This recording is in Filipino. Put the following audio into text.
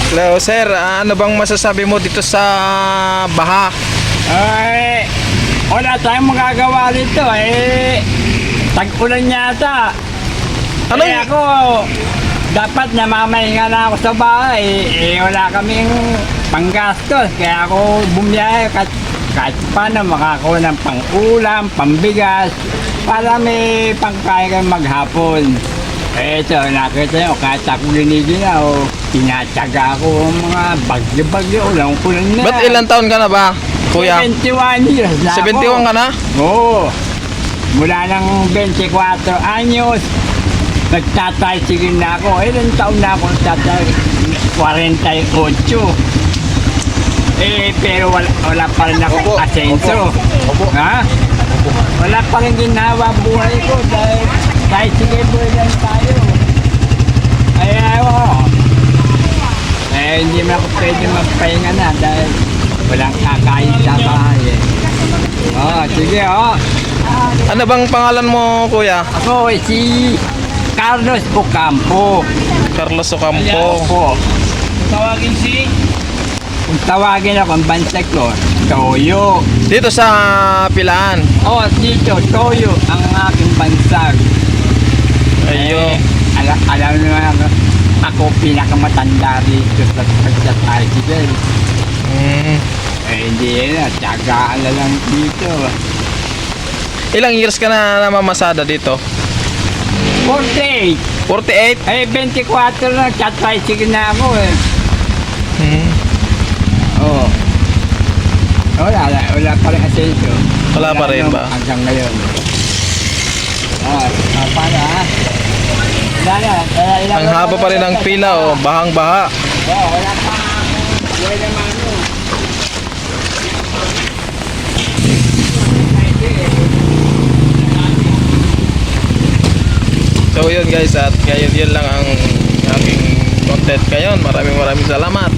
Hello sir, ano bang masasabi mo dito sa baha? Ay, wala tayong magagawa dito tag-ulan yata. Ano Ako, dapat namamahinga na ako sa bahay. Wala kaming panggastos. Kaya ako bumiyahe kahit paano makakuha ng pang-ulam, pambigas, para may pangkain kang maghapon. Ito, nakita nyo, kahit ako giniginaw, tinatsaga ako ang mga bagyo-bagyo, ulang-ulan na. Ba't ilang taon ka na ba, kuya? 71 years na 71 ka na? Oo. Mula ng 24 anyos, nagtatricycle na ako. Ilang taon na ako nagtatricycle? 48. Pero wala pa rin akong asenso. Ha? Wala pa rin ginawa buhay ko dahil tricycle lang tayo. Hindi mo ako pwede magpahinga na dahil walang kakain sa bahay sige Ano bang pangalan mo, kuya? Ako si Carlos Ocampo. Carlos Ocampo. Opo. Kung tawagin ako ang bansag ko, Toyo. Dito sa Pilaan. Dito, Toyo ang aking bansag. Ayo. Alam naman ako pinakamatanda rito sa pagsa-tricycle. Hindi na, tiyagaan na lang dito. Ilang years ka na namamasada dito? 48. 48? 24 na, nagtatricycle na ako Wala pa rin asenso. Wala pa rin ba? Hanggang ngayon. Paano Ang haba pa rin ng pila, bahang-baha. Wala pa. Wala naman So yun guys, at ngayon yun lang ang aking content ngayon. Maraming salamat.